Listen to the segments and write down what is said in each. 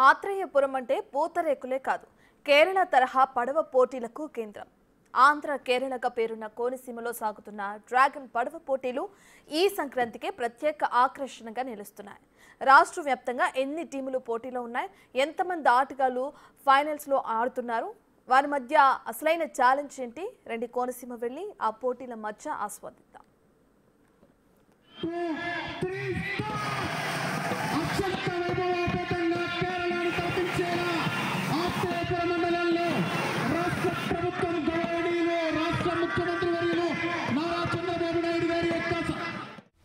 ఆత్రేయపురం అంటే పూతరేకులే కాదు, కేరళ తరహా పడవ పోటీలకు కేంద్రం. ఆంధ్ర కేరళగా పేరున్న కోనసీమలో సాగుతున్న డ్రాగన్ పడవ పోటీలు ఈ సంక్రాంతికి ప్రత్యేక ఆకర్షణగా నిలుస్తున్నాయి. రాష్ట్ర వ్యాప్తంగా ఎన్ని టీములు పోటీలో ఉన్నాయి, ఎంతమంది ఆటగాళ్లు ఫైనల్స్లో ఆడుతున్నారు, వారి మధ్య అసలైన ఛాలెంజ్ ఏంటి? రండి కోనసీమ వెళ్ళి ఆ పోటీల మధ్య ఆస్వాదిద్దాం.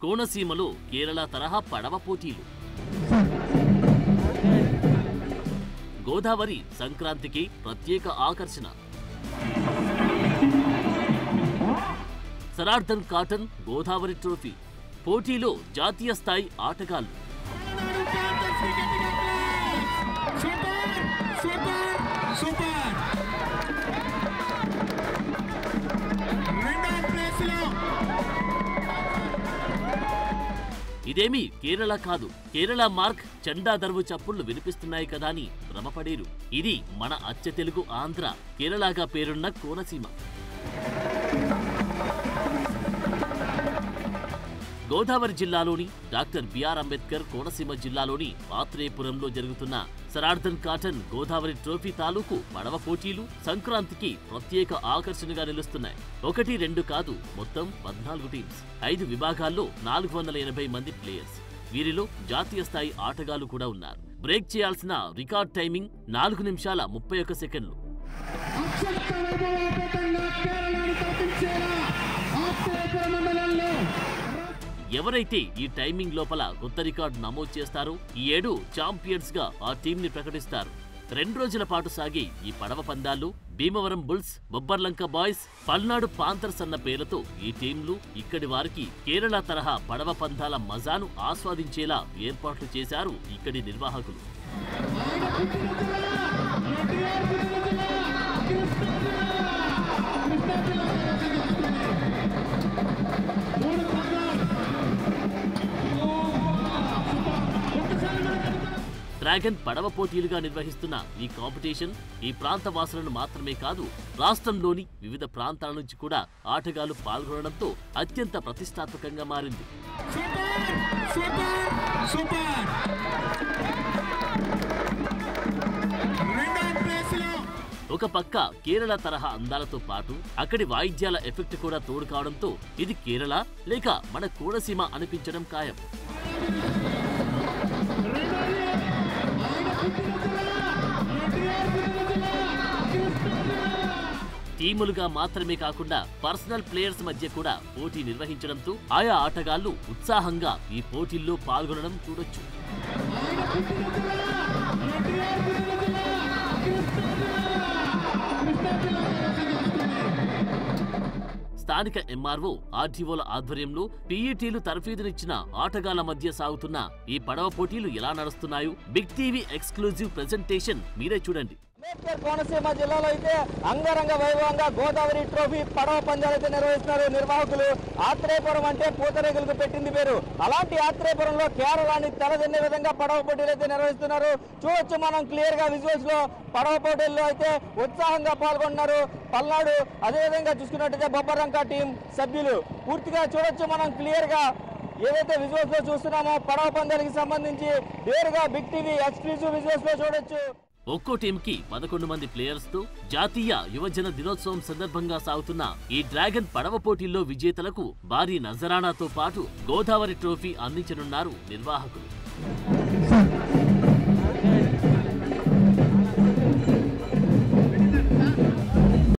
కోనసీమలో కేరళ తరహా పడవ పోటీలు. గోదావరి సంక్రాంతికి ప్రత్యేక ఆకర్షణ. సరార్థన్ కాటన్ గోదావరి ట్రోఫీ పోటీలో జాతీయ స్థాయి ఆటగాళ్లు. ఇదేమీ కేరళ కాదు, కేరళ మార్క్ చండా దర్వు చప్పుళ్లు వినిపిస్తున్నాయి కదా అని భ్రమపడేరు. ఇది మన అచ్చ తెలుగు ఆంధ్ర, కేరళగా పేరున్న కోనసీమ. గోదావరి జిల్లాలోని డాక్టర్ బిఆర్ అంబేద్కర్ కోనసీమ జిల్లాలోని ఆత్రేయపురంలో జరుగుతున్న సరార్థన్ కాటన్ గోదావరి ట్రోఫీ తాలూకు పడవ పోటీలు సంక్రాంతికి ప్రత్యేక ఆకర్షణగా నిలుస్తున్నాయి. 1-2 కాదు, మొత్తం 14 టీమ్స్, 5 విభాగాల్లో 480 మంది ప్లేయర్స్. వీరిలో జాతీయ స్థాయి ఆటగాళ్లు కూడా ఉన్నారు. బ్రేక్ చేయాల్సిన రికార్డ్ టైమింగ్ 4 నిమిషాల 31 సెకండ్లు. ఎవరైతే ఈ టైమింగ్ లోపల కొత్త రికార్డు నమోదు చేస్తారో ఈ ఏడు ఛాంపియన్స్ గా ఆ టీంని ప్రకటిస్తారు. 2 రోజుల పాటు సాగే ఈ పడవ పందాల్లో Bhimavaram bulls, Bobbarlanka boys, Palnadu panthers అన్న పేర్లతో ఈ టీంలు ఇక్కడి వారికి కేరళ తరహా పడవ పందాల మజాను ఆస్వాదించేలా ఏర్పాట్లు చేశారు ఇక్కడి నిర్వాహకులు. డ్రాగన్ పడవ పోటీలుగా నిర్వహిస్తున్న ఈ కాంపిటీషన్ ఈ ప్రాంత వాసులను మాత్రమే కాదు, రాష్ట్రంలోని వివిధ ప్రాంతాల నుంచి కూడా ఆటగాళ్లు పాల్గొనడంతో అత్యంత ప్రతిష్టాత్మకంగా మారింది. ఒక పక్క కేరళ తరహా అందాలతో పాటు అక్కడి వాయిద్యాల ఎఫెక్ట్ కూడా తోడు కావడంతో ఇది కేరళ లేక మన కోనసీమ అనిపించడం ఖాయం. టీములుగా మాత్రమే కాకుండా పర్సనల్ ప్లేయర్స్ మధ్య కూడా పోటీ నిర్వహించడంతో ఆయా ఆటగాళ్లు ఉత్సాహంగా ఈ పోటీల్లో పాల్గొనడం చూడొచ్చు. స్థానిక ఎంఆర్ఓ, ఆర్టీఓల ఆధ్వర్యంలో పీఈటీలు తర్ఫీదునిచ్చిన ఆటగాళ్ల మధ్య సాగుతున్న ఈ పడవ పోటీలు ఎలా నడుస్తున్నాయో బిగ్ టీవీ ఎక్స్క్లూజివ్ ప్రెజెంటేషన్ మీరే చూడండి. కోనసీమ జిల్లాలో అయితే అంగరంగ వైభవంగా గోదావరి ట్రోఫీ పడవ పందాలు అయితే నిర్వహిస్తున్నారు నిర్వాహకులు. ఆత్రేయపురం అంటే పూతరేకులకు పెట్టింది పేరు. అలాంటి ఆత్రేయపురంలో కేరళని తలదన్నే విధంగా పడవ పోటీలు అయితే నిర్వహిస్తున్నారు. చూడొచ్చు మనం క్లియర్ గా విజువల్స్ లో పడవ పోటీల్లో అయితే ఉత్సాహంగా పాల్గొంటున్నారు పల్నాడు. అదేవిధంగా చూసుకున్నట్టయితే బొబ్బర్లంక టీం సభ్యులు పూర్తిగా చూడొచ్చు మనం క్లియర్ గా ఏదైతే విజువల్స్ లో చూస్తున్నామో పడవ పందాలకి సంబంధించి నేరుగా బిగ్ టీవీ ఎక్స్క్లూజివ్ విజువల్స్ లో చూడొచ్చు. ఒక్కో టీంకి 11 మంది ప్లేయర్స్ తో జాతీయ యువజన దినోత్సవం సందర్భంగా సాగుతున్న ఈ డ్రాగన్ పడవ పోటీల్లో విజేతలకు భారీ నజరానాతో పాటు గోదావరి ట్రోఫీ అందించనున్నారు నిర్వాహకులు.